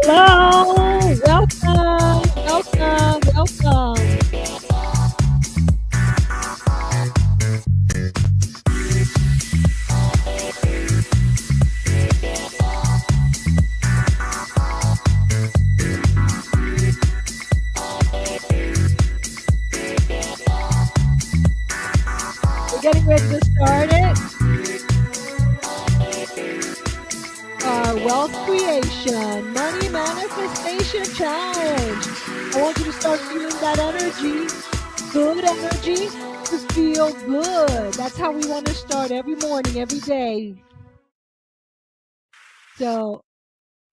Hello, welcome. We're getting ready to start our wealth creation, money manifestation challenge. I want you to start feeling that energy, good energy to feel good. That's how we want to start every morning, every day. So,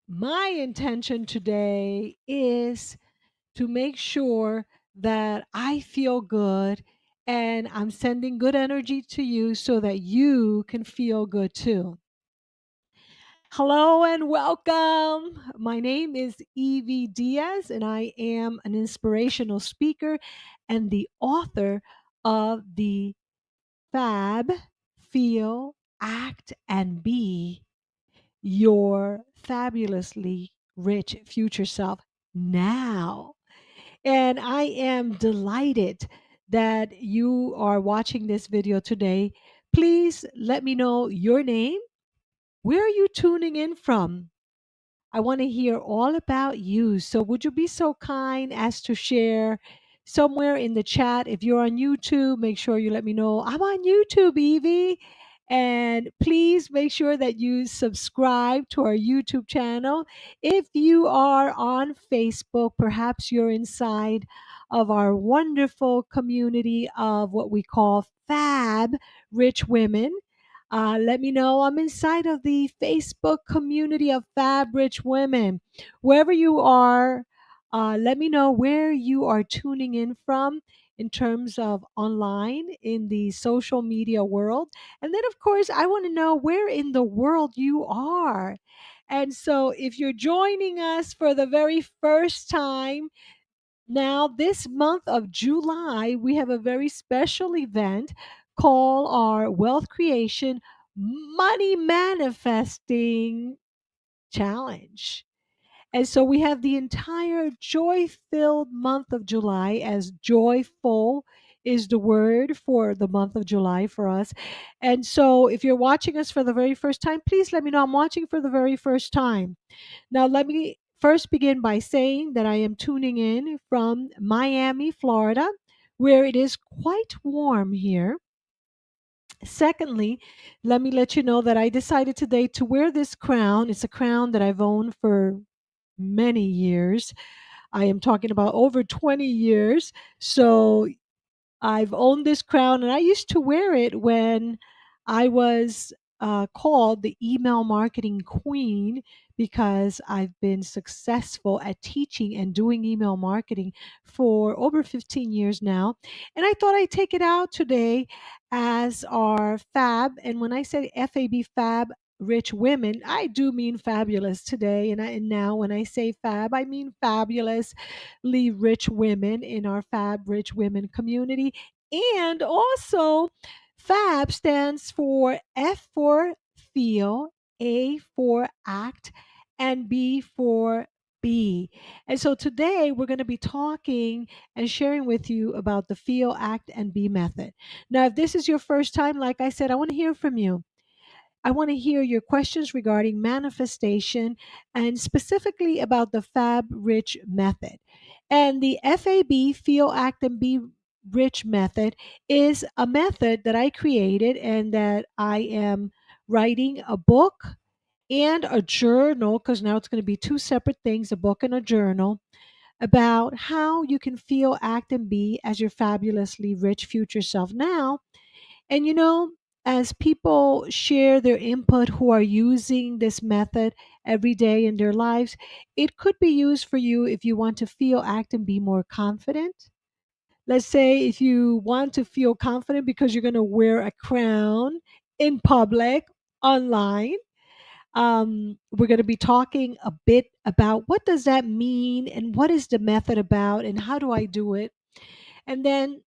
my intention today is to make sure that I feel good and I'm sending good energy to you so that you can feel good too. Hello and welcome. My name is Evie Diaz, and I am an inspirational speaker and the author of the Fab, Feel, Act, and Be Your Fabulously Rich Future Self Now. And I am delighted that you are watching this video today. Please let me know your name. Where are you tuning in from? I want to hear all about you. So, would you be so kind as to share somewhere in the chat? If you're on YouTube, make sure you let me know. I'm on YouTube, Evie. And please make sure that you subscribe to our YouTube channel. If you are on Facebook, perhaps you're inside of our wonderful community of what we call Fab Rich Women. Let me know. I'm inside of the Facebook community of Fab Rich Women. Wherever you are, let me know where you are tuning in from in terms of online in the social media world. And then, of course, I want to know where in the world you are. And so, if you're joining us for the very first time, now, this month of July, we have a very special event called our Wealth Creation Money Manifesting Challenge. And so we have the entire joy filled month of July, as joyful is the word for the month of July for us. And so if you're watching us for the very first time, please let me know I'm watching for the very first time. Now, let me first begin by saying that I am tuning in from Miami, Florida, where it is quite warm here. Secondly, let me let you know that I decided today to wear this crown. It's a crown that I've owned for many years. I am talking about over 20 years. So I've owned this crown, and I used to wear it when I was called the email marketing queen because I've been successful at teaching and doing email marketing for over 15 years now. And I thought I'd take it out today as our fab. And when I say FAB fab, rich women, I do mean fabulous today. And now when I say fab, I mean fabulously rich women in our fab rich women community. And also, FAB stands for F for feel, A for act, and B for be. And so today we're going to be talking and sharing with you about the feel, act, and be method. Now, if this is your first time, like I said, I want to hear from you. I want to hear your questions regarding manifestation and specifically about the Fab Rich method. And the FAB, Feel, Act, and Be Rich method is a method that I created and that I am writing a book and a journal, because now it's going to be two separate things, a book and a journal, about how you can feel, act, and be as your fabulously rich future self now. And as people share their input who are using this method every day in their lives, it could be used for you if you want to feel, act, and be more confident. Let's say if you want to feel confident because you're going to wear a crown in public, online. We're going to be talking a bit about what does that mean and what is the method about and how do I do it. And then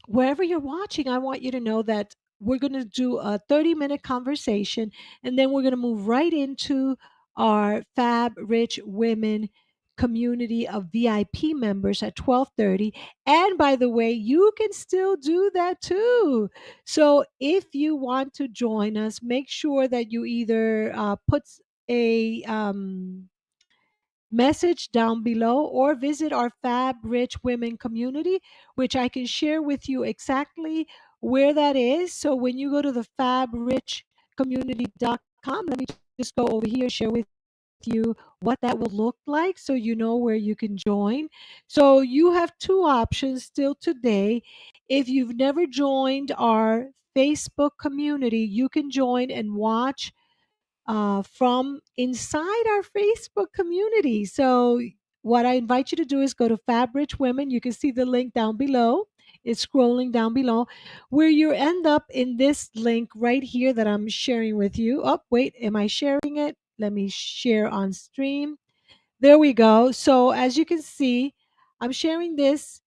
wherever you're watching, I want you to know that we're going to do a 30-minute conversation and then we're going to move right into our Fab Rich Women community of VIP members at 12:30. And by the way, you can still do that too. So if you want to join us, make sure that you either put a message down below or visit our Fab Rich Women community, which I can share with you exactly where that is. So when you go to the fabrichcommunity.com, let me just go over here and share with you what that will look like so you know where you can join. So you have two options still today. If you've never joined our Facebook community, you can join and watch from inside our Facebook community. So, what I invite you to do is go to Fabric Women. You can see the link down below. It's scrolling down below, where you end up in this link right here that I'm sharing with you. Oh, wait, am I sharing it? Let me share on stream. There we go. So, as you can see, I'm sharing this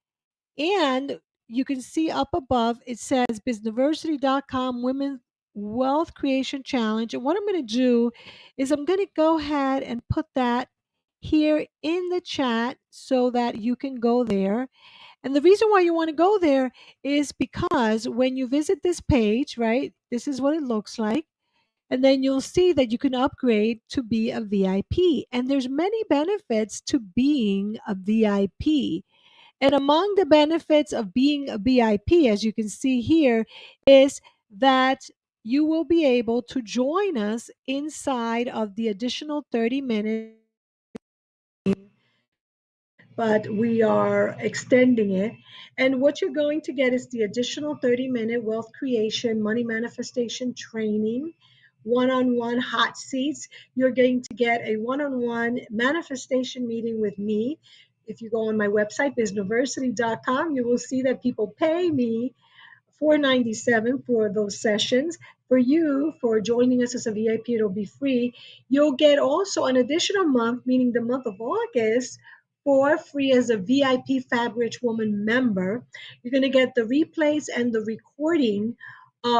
and you can see up above, it says businessversity.com Women Wealth Creation Challenge. And what I'm going to do is I'm going to go ahead and put that here in the chat so that you can go there. And the reason why you want to go there is because when you visit this page, right, this is what it looks like. And then you'll see that you can upgrade to be a VIP. And there's many benefits to being a VIP. And among the benefits of being a VIP, as you can see here, is that you will be able to join us inside of the additional 30 minutes, but we are extending it. And what you're going to get is the additional 30-minute wealth creation, money manifestation training, one on one hot seats. You're going to get a one on one manifestation meeting with me. If you go on my website, businessversity.com, you will see that people pay me $497 for those sessions. For you, for joining us as a VIP, it'll be free. You'll get also an additional month, meaning the month of August, for free as a VIP Fabric Woman member. You're going to get the replays and the recording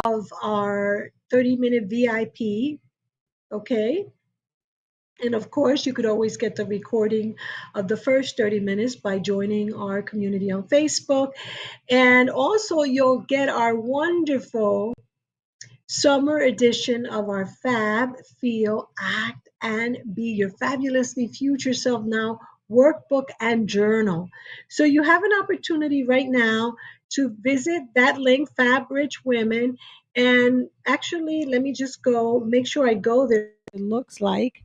of our 30-minute VIP, okay? And of course, you could always get the recording of the first 30 minutes by joining our community on Facebook. And also, you'll get our wonderful summer edition of our Fab, Feel, Act, and Be Your Fabulously Future Self Now workbook and journal. So you have an opportunity right now to visit that link, Fab Rich Women. And actually, let me just go make sure I go there. It looks like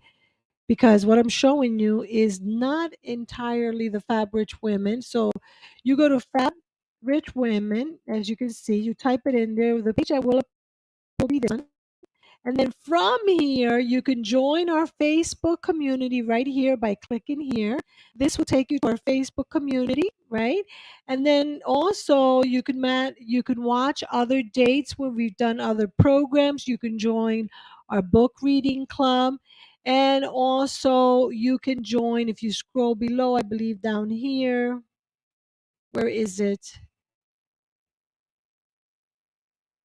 because what I'm showing you is not entirely the Fab Rich Women. So you go to Fab Rich Women, as you can see, you type it in there. The page I will be there. And then from here, you can join our Facebook community right here by clicking here. This will take you to our Facebook community, right? And then also you can watch other dates when we've done other programs. You can join our book reading club. And also you can join if you scroll below, I believe down here. Where is it?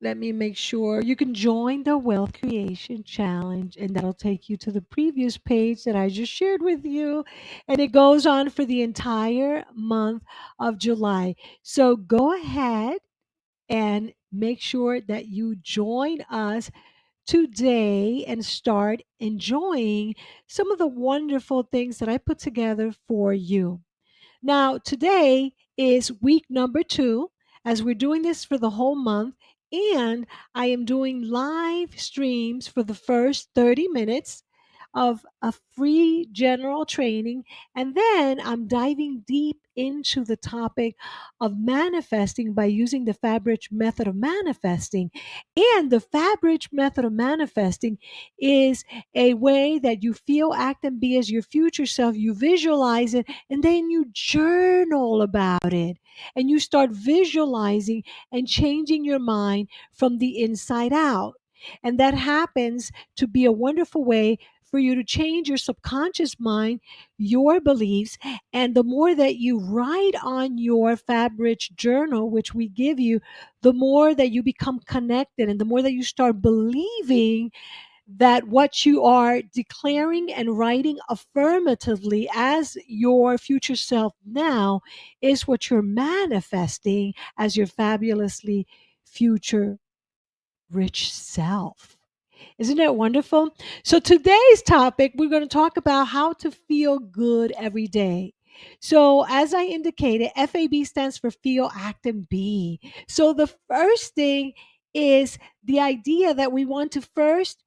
Let me make sure you can join the Wealth Creation Challenge, and that'll take you to the previous page that I just shared with you. And it goes on for the entire month of July. So go ahead and make sure that you join us today and start enjoying some of the wonderful things that I put together for you. Now, today is week number 2 as we're doing this for the whole month, and I am doing live streams for the first 30 minutes of a free general training. And then I'm diving deep into the topic of manifesting by using the Fabric method of manifesting. And the Fabric method of manifesting is a way that you feel, act, and be as your future self. You visualize it and then you journal about it and you start visualizing and changing your mind from the inside out. And that happens to be a wonderful way for you to change your subconscious mind, your beliefs. And the more that you write on your Fabric journal, which we give you, the more that you become connected and the more that you start believing that what you are declaring and writing affirmatively as your future self now is what you're manifesting as your fabulously future rich self. Isn't that wonderful? So, today's topic, we're going to talk about how to feel good every day. So, as I indicated, FAB stands for feel, act, and be. So, the first thing is the idea that we want to first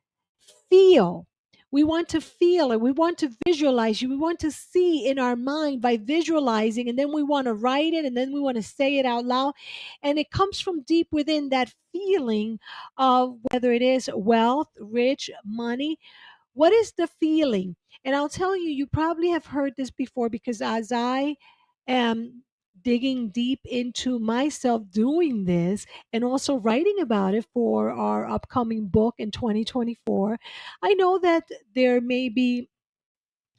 feel. We want to feel it. We want to visualize you. We want to see in our mind by visualizing, and then we want to write it, and then we want to say it out loud. And it comes from deep within, that feeling of whether it is wealth, rich, money. What is the feeling? And I'll tell you, you probably have heard this before, because as I am digging deep into myself doing this and also writing about it for our upcoming book in 2024, I know that there may be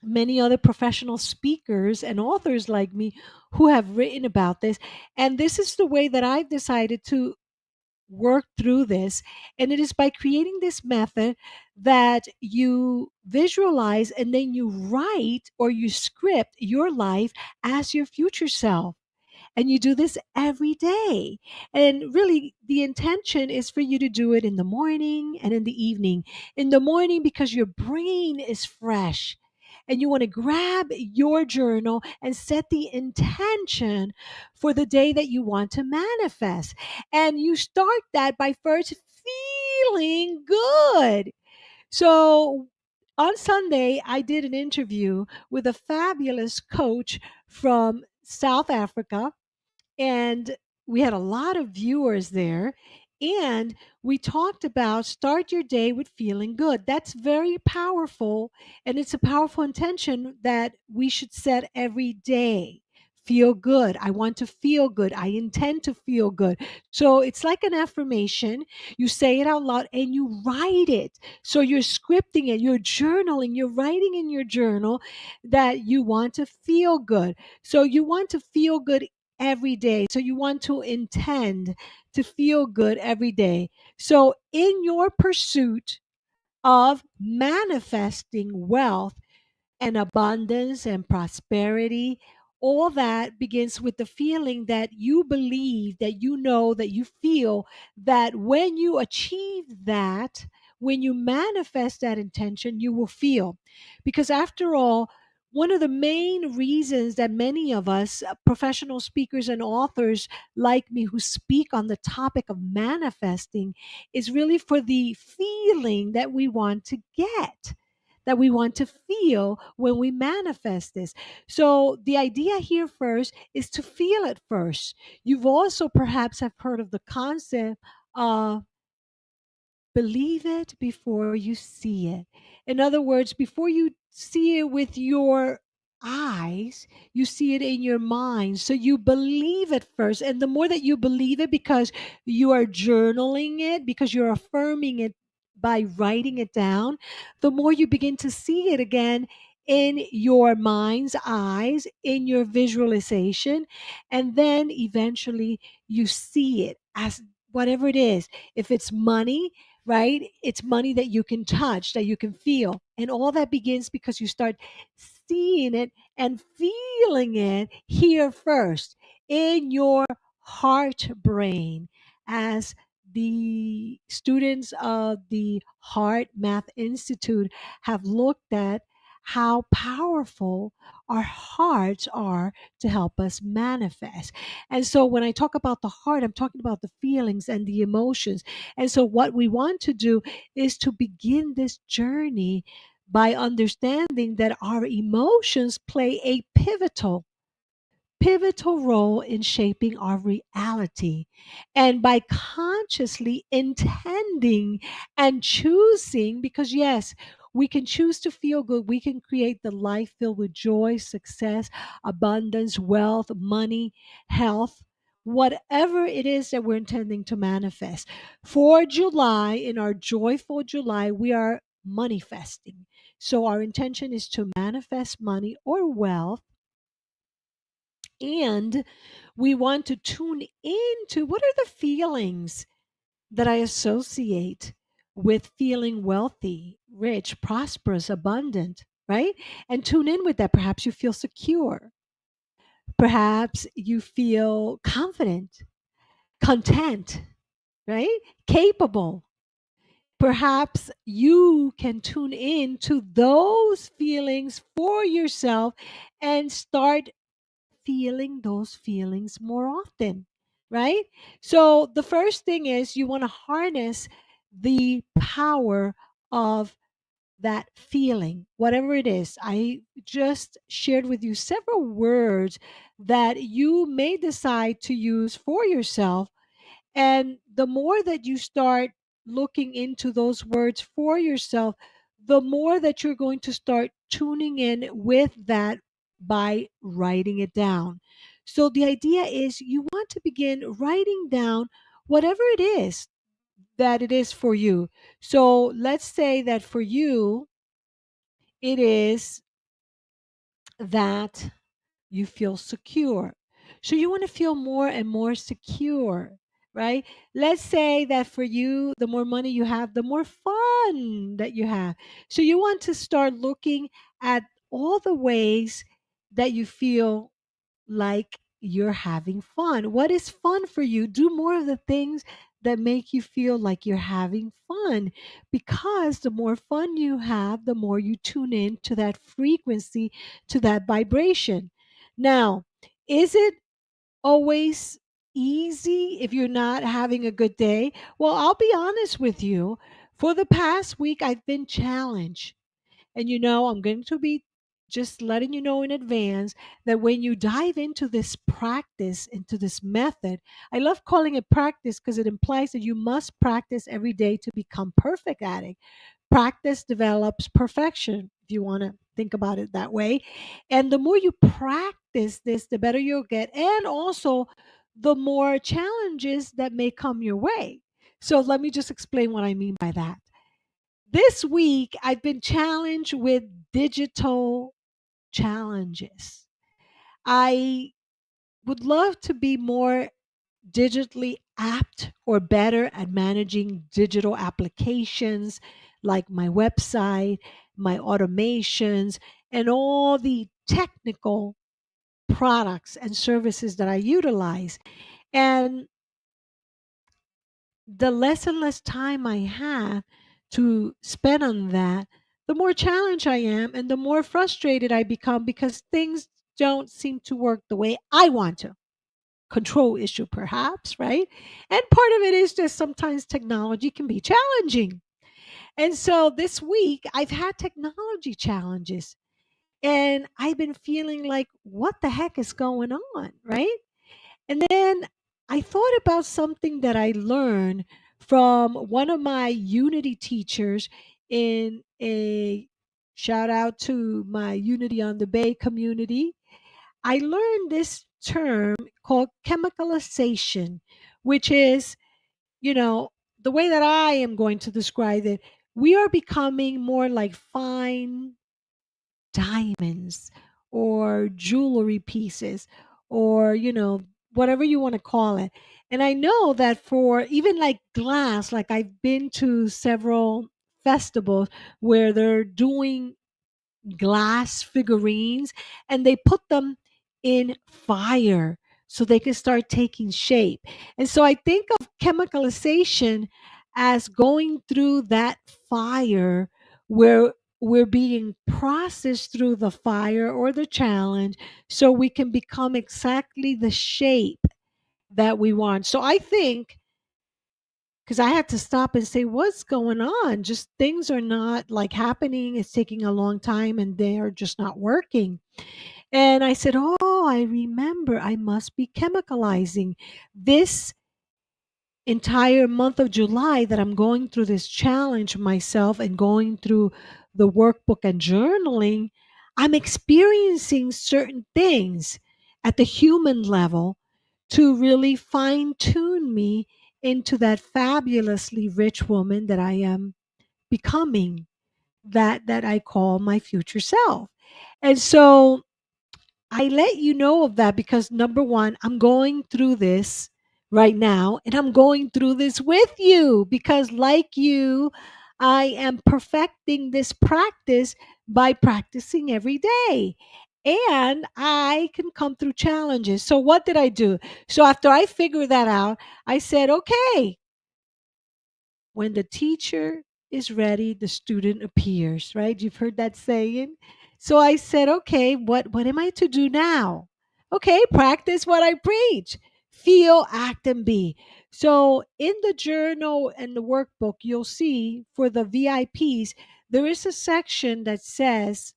many other professional speakers and authors like me who have written about this. And this is the way that I've decided to work through this. And it is by creating this method that you visualize and then you write or you script your life as your future self. And you do this every day. And really, the intention is for you to do it in the morning and in the evening. In the morning, because your brain is fresh and you want to grab your journal and set the intention for the day that you want to manifest. And you start that by first feeling good. So on Sunday, I did an interview with a fabulous coach from South Africa, and we had a lot of viewers there, and we talked about start your day with feeling good. That's very powerful, and it's a powerful intention that we should set every day. Feel good. I want to feel good. I intend to feel good. So it's like an affirmation. You say it out loud and you write it. So you're scripting it, you're journaling, you're writing in your journal that you want to feel good. So you want to feel good every day. So you want to intend to feel good every day. So in your pursuit of manifesting wealth and abundance and prosperity, all that begins with the feeling that you believe, that you know, that you feel that when you achieve that, when you manifest that intention, you will feel. Because after all, one of the main reasons that many of us, professional speakers and authors like me who speak on the topic of manifesting, is really for the feeling that we want to get, that we want to feel when we manifest this. So the idea here first is to feel it first. You've also perhaps have heard of the concept of believe it before you see it. In other words, before you see it with your eyes, you see it in your mind. So you believe it first. And the more that you believe it, because you are journaling it, because you're affirming it by writing it down, the more you begin to see it again in your mind's eyes, in your visualization. And then eventually you see it as whatever it is. If it's money, right? It's money that you can touch, that you can feel. And all that begins because you start seeing it and feeling it here first in your heart brain. As the students of the Heart Math Institute have looked at how powerful our hearts are to help us manifest. And so when I talk about the heart, I'm talking about the feelings and the emotions. And so, what we want to do is to begin this journey by understanding that our emotions play a pivotal role in shaping our reality. And by consciously intending and choosing, because yes, we can choose to feel good, we can create the life filled with joy, success, abundance, wealth, money, health. Whatever it is that we're intending to manifest. For July, in our joyful July, we are manifesting. So, our intention is to manifest money or wealth, and we want to tune into what are the feelings that I associate with feeling wealthy, rich, prosperous, abundant, right? And tune in with that. Perhaps you feel secure. Perhaps you feel confident, content, right? Capable. Perhaps you can tune in to those feelings for yourself and start feeling those feelings more often, right? So the first thing is you want to harness the power of that feeling, whatever it is. I just shared with you several words that you may decide to use for yourself, and the more that you start looking into those words for yourself, the more that you're going to start tuning in with that by writing it down. So the idea is you want to begin writing down whatever it is that it is for you. So let's say that for you, it is that you feel secure. So you want to feel more and more secure, right? Let's say that for you, the more money you have, the more fun that you have. So you want to start looking at all the ways that you feel like you're having fun. What is fun for you? Do more of the things that make you feel like you're having fun, because the more fun you have, the more you tune in to that frequency, to that vibration. Now, is it always easy if you're not having a good day? Well, I'll be honest with you. For the past week, I've been challenged. And I'm going to be just letting you know in advance that when you dive into this practice, into this method, I love calling it practice because it implies that you must practice every day to become perfect at it. Practice develops perfection, if you want to think about it that way. And the more you practice this, the better you'll get. And also, the more challenges that may come your way. So, let me just explain what I mean by that. This week, I've been challenged with digital challenges. I would love to be more digitally apt or better at managing digital applications like my website, my automations, and all the technical products and services that I utilize. And the less and less time I have to spend on that, the more challenged I am and the more frustrated I become because things don't seem to work the way I want to. Control issue, perhaps, right? And part of it is just sometimes technology can be challenging. And so this week, I've had technology challenges and I've been feeling like, what the heck is going on, right? And then I thought about something that I learned from one of my Unity teachers in a shout out to my Unity on the Bay community. I learned this term called chemicalization, which is, you know, the way that I am going to describe it, we are becoming more like fine diamonds or jewelry pieces or whatever you want to call it. And I know that for even like glass, like I've been to several festivals where they're doing glass figurines and they put them in fire so they can start taking shape. And so I think of chemicalization as going through that fire where we're being processed through the fire or the challenge so we can become exactly the shape that we want. So I think, because I had to stop and say, what's going on? Just things are not like happening. It's taking a long time and they're just not working. And I said, oh, I remember I must be chemicalizing this entire month of July that I'm going through this challenge myself and going through the workbook and journaling. I'm experiencing certain things at the human level to really fine tune me into that fabulously rich woman that I am becoming, that I call my future self. And so I let you know of that because number one, I'm going through this right now, and I'm going through this with you because, like you, I am perfecting this practice by practicing every day. And I can come through challenges. So, what did I do? So, after I figured that out, I said, okay, when the teacher is ready, the student appears, right? You've heard that saying. So I said, okay, what am I to do now? Okay, practice what I preach. Feel, act, and be. So in the journal and the workbook, you'll see for the VIPs, there is a section that says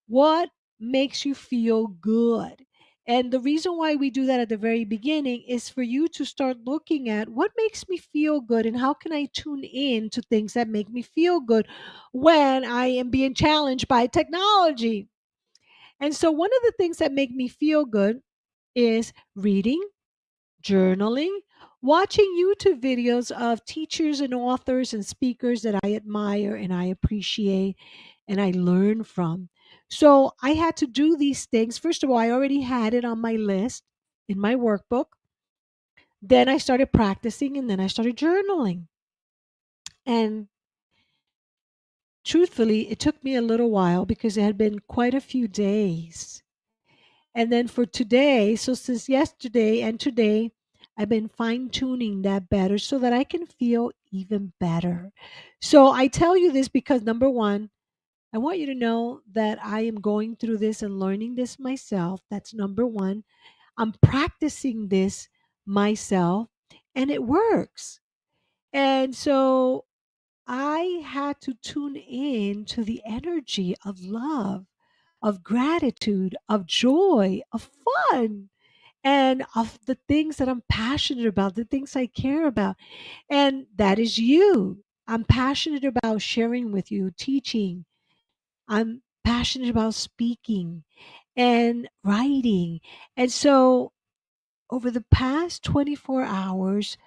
what makes you feel good? And the reason why we do that at the very beginning is for you to start looking at what makes me feel good and how can I tune in to things that make me feel good when I am being challenged by technology. And so one of the things that make me feel good is reading, journaling, watching YouTube videos of teachers and authors and speakers that I admire and I appreciate and I learn from. So I had to do these things. First of all, I already had it on my list in my workbook. Then I started practicing and then I started journaling. And truthfully, it took me a little while because it had been quite a few days. And then for today, so since yesterday and today, I've been fine tuning that better so that I can feel even better. So I tell you this because number one, I want you to know that I am going through this and learning this myself. That's number one. I'm practicing this myself and it works. And so I had to tune in to the energy of love, of gratitude, of joy, of fun, and of the things that I'm passionate about, the things I care about. And that is you. I'm passionate about sharing with you, teaching. I'm passionate about speaking and writing. And so over the past 24 hours,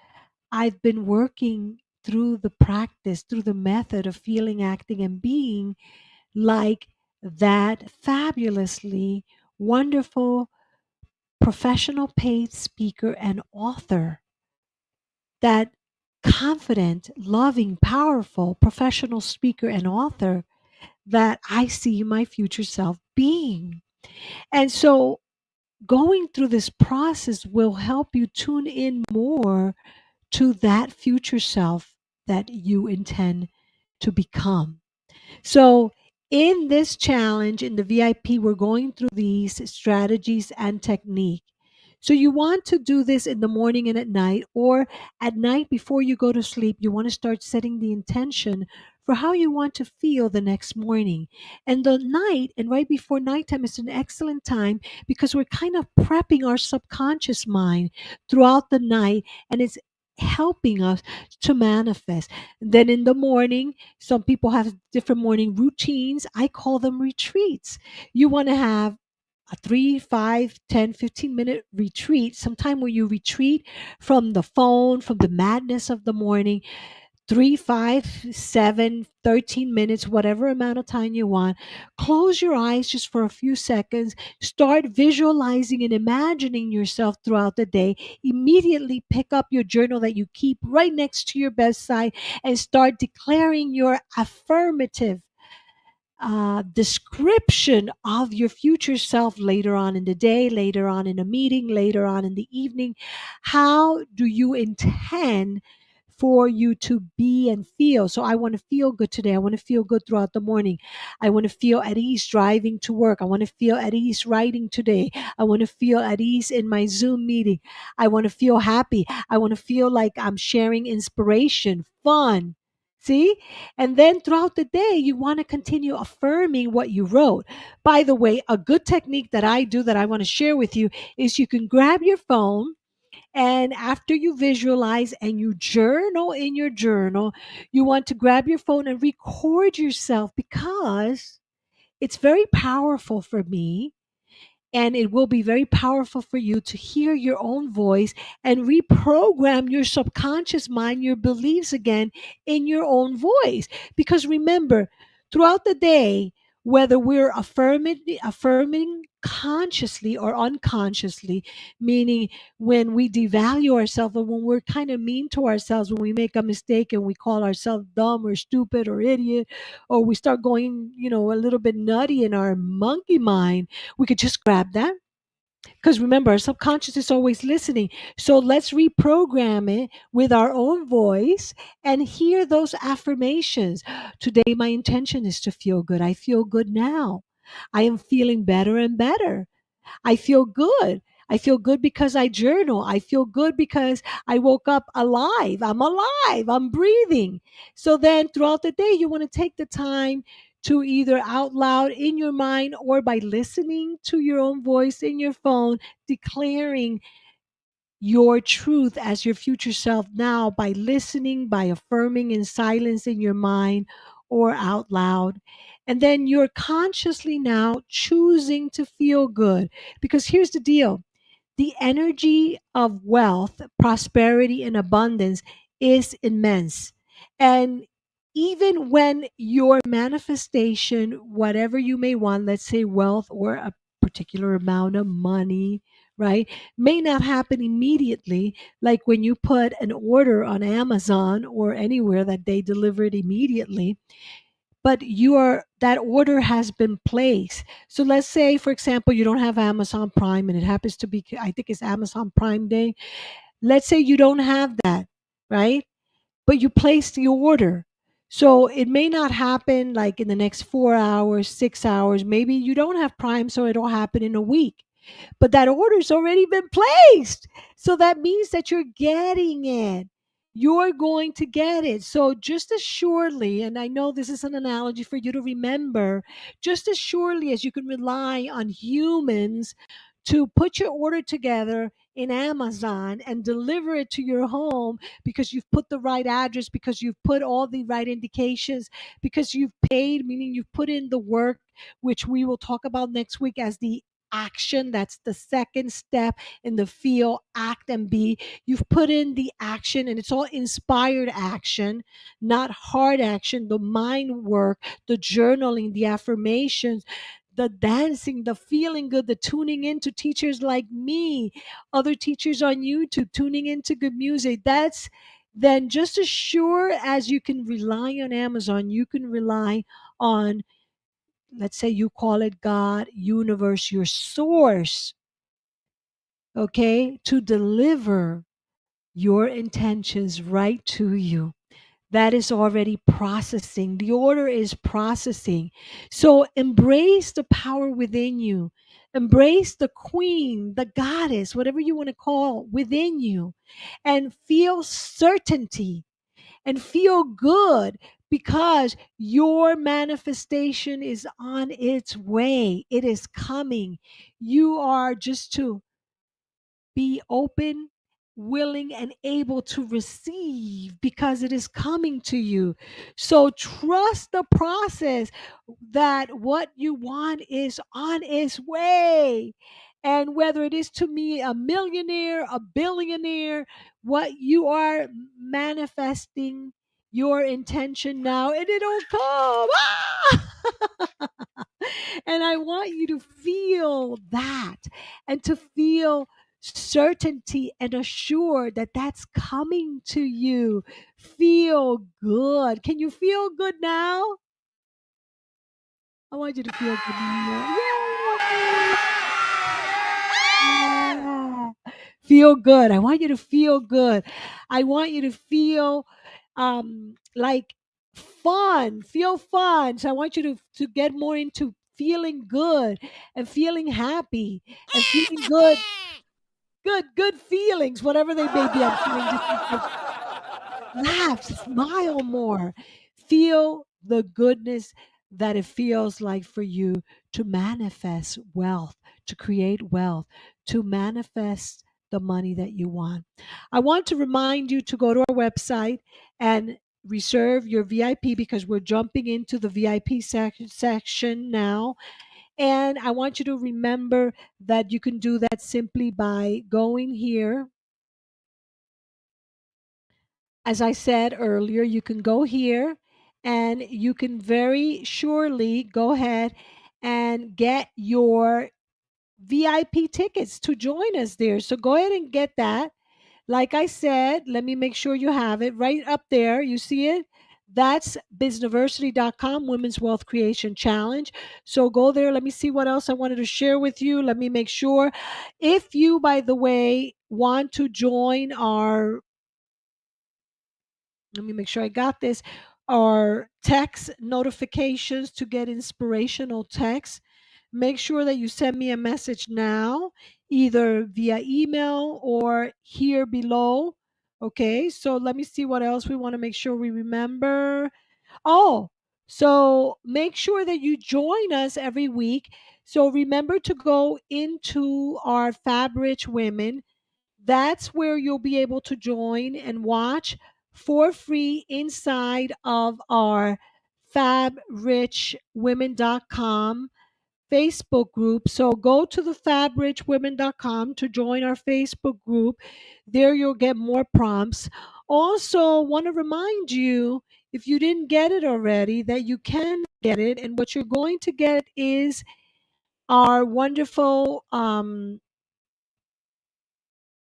I've been working through the practice, through the method of feeling, acting, and being like that fabulously wonderful professional paid speaker and author, that confident, loving, powerful professional speaker and author that I see my future self being. And so going through this process will help you tune in more to that future self that you intend to become. So, in this challenge, in the VIP, we're going through these strategies and technique. So, you want to do this in the morning and at night, or at night before you go to sleep, you want to start setting the intention for how you want to feel the next morning. And the night and right before nighttime is an excellent time because we're kind of prepping our subconscious mind throughout the night and it's helping us to manifest. Then in the morning, some people have different morning routines. I call them retreats. You want to have a 3, 5, 10, 15-minute retreat, sometime where you retreat from the phone, from the madness of the morning, 3, 5, 7, 13 minutes, whatever amount of time you want. Close your eyes just for a few seconds. Start visualizing and imagining yourself throughout the day. Immediately pick up your journal that you keep right next to your bedside and start declaring your affirmative description of your future self later on in the day, later on in a meeting, later on in the evening. How do you intend for you to be and feel? So I want to feel good today. I want to feel good throughout the morning. I want to feel at ease driving to work. I want to feel at ease writing today. I want to feel at ease in my Zoom meeting. I want to feel happy. I want to feel like I'm sharing inspiration, fun. See? And then throughout the day, you want to continue affirming what you wrote. By the way, a good technique that I do that I want to share with you is you can grab your phone and after you visualize and you journal in your journal, you want to grab your phone and record yourself because it's very powerful for me and it will be very powerful for you to hear your own voice and reprogram your subconscious mind, your beliefs again in your own voice. Because remember, throughout the day, whether we're affirming consciously or unconsciously, meaning when we devalue ourselves or when we're kind of mean to ourselves, when we make a mistake and we call ourselves dumb or stupid or idiot, or we start going, a little bit nutty in our monkey mind, we could just grab that, because remember, our subconscious is always listening. So let's reprogram it with our own voice and hear those affirmations. Today, my intention is to feel good. I feel good now. I am feeling better and better. I feel good. I feel good because I journal. I feel good because I woke up alive. I'm alive. I'm breathing. So then throughout the day, you want to take the time to either out loud in your mind or by listening to your own voice in your phone, declaring your truth as your future self now by listening, by affirming in silence in your mind or out loud. And then you're consciously now choosing to feel good. Because here's the deal: the energy of wealth, prosperity, and abundance is immense. And even when your manifestation, whatever you may want, let's say wealth or a particular amount of money, right, may not happen immediately, like when you put an order on Amazon or anywhere that they deliver it immediately, but that order has been placed. So let's say, for example, you don't have Amazon Prime and it happens to be, I think it's Amazon Prime Day. Let's say you don't have that, right? But you placed the order. So it may not happen like in the next 4 hours, 6 hours. Maybe you don't have Prime, so it'll happen in a week, but that order's already been placed. So that means that you're getting it. You're going to get it. So just as surely, and I know this is an analogy for you to remember, just as surely as you can rely on humans to put your order together in Amazon and deliver it to your home because you've put the right address, because you've put all the right indications, because you've paid, meaning you've put in the work, which we will talk about next week as the action. That's the second step in the feel, act, and be. You've put in the action, and it's all inspired action, not hard action, the mind work, the journaling, the affirmations, the dancing, the feeling good, the tuning into teachers like me, other teachers on YouTube, tuning into good music. That's then just as sure as you can rely on Amazon, you can rely on, let's say you call it God, universe, your source, okay, to deliver your intentions right to you. That is already processing. The order is processing. So embrace the power within you. Embrace the queen, the goddess, whatever you want to call within you, and feel certainty and feel good because your manifestation is on its way. It is coming. You are just to be open, willing, and able to receive because it is coming to you. So trust the process that what you want is on its way. And whether it is to me a millionaire, a billionaire, what you are manifesting your intention now, and it'll come. Ah! And I want you to feel that and to feel certainty and assured that that's coming to you. Feel good. Can you feel good now? I want you to feel good now. Yeah. Feel good. I want you to feel good. I want you to feel like fun. Feel fun. So I want you to get more into feeling good and feeling happy and feeling good feelings, whatever they may be. I'm trying to think of. Laugh, smile more. Feel the goodness that it feels like for you to manifest wealth, to create wealth, to manifest the money that you want. I want to remind you to go to our website and reserve your VIP because we're jumping into the VIP section now. And I want you to remember that you can do that simply by going here. As I said earlier, you can go here and you can very surely go ahead and get your VIP tickets to join us there. So go ahead and get that. Like I said, let me make sure you have it right up there. You see it? That's bizniversity.com, Women's Wealth Creation Challenge. So go there. Let me see what else I wanted to share with you. Let me make sure. If you, by the way, want to join our, let me make sure I got this, our text notifications to get inspirational text, make sure that you send me a message now, either via email or here below. Okay, so let me see what else we want to make sure we remember. Oh, so make sure that you join us every week. So remember to go into our Fab Rich Women. That's where you'll be able to join and watch for free inside of our fabrichwomen.com Facebook group. So go to the fabrichwomen.com to join our Facebook group. There you'll get more prompts. Also, want to remind you, if you didn't get it already, that you can get it. And what you're going to get is our wonderful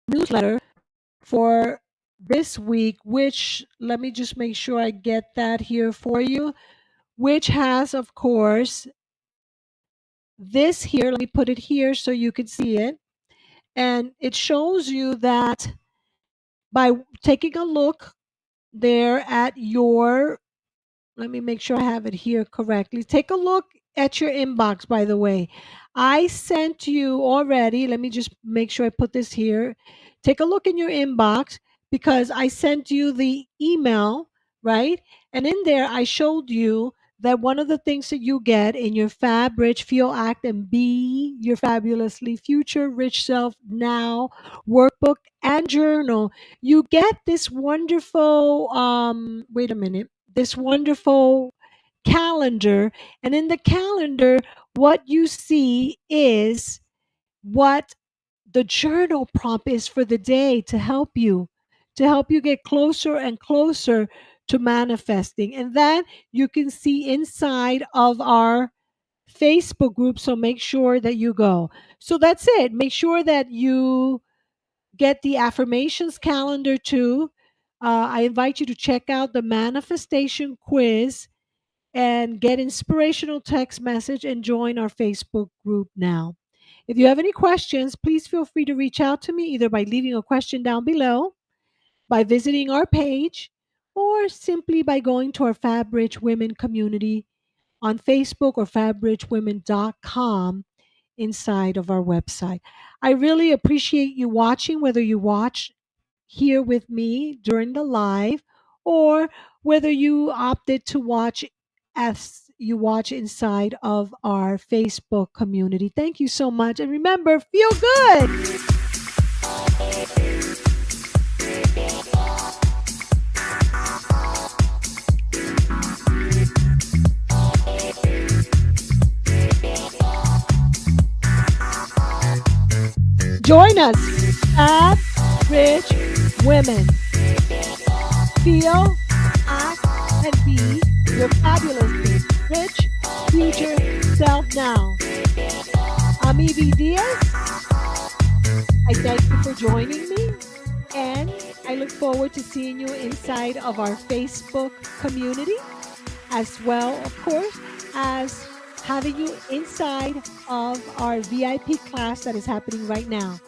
newsletter for this week, which let me just make sure I get that here for you, which has, of course, this here. Let me put it here so you can see it. And it shows you that by taking a look there at your, let me make sure I have it here correctly. Take a look at your inbox, by the way. I sent you already, let me just make sure I put this here. Take a look in your inbox because I sent you the email, right? And in there, I showed you that one of the things that you get in your Fab Rich Feel Act and Be Your Fabulously Future Rich Self Now workbook and journal, you get this wonderful, wait a minute, this wonderful calendar. And in the calendar, what you see is what the journal prompt is for the day to help you get closer and closer to manifesting. And that you can see inside of our Facebook group. So make sure that you go. So that's it. Make sure that you get the affirmations calendar too. I invite you to check out the manifestation quiz and get inspirational text message and join our Facebook group now. If you have any questions, please feel free to reach out to me either by leaving a question down below, by visiting our page, or simply by going to our Fab Rich Women community on Facebook or fabrichwomen.com inside of our website. I really appreciate you watching, whether you watch here with me during the live or whether you opted to watch as you watch inside of our Facebook community. Thank you so much. And remember, feel good. Join us, Fab Rich Women. Feel, act, and be your fabulously rich future self now. I'm Evie Diaz. I thank you for joining me, and I look forward to seeing you inside of our Facebook community, as well, of course, as having you inside of our VIP class that is happening right now.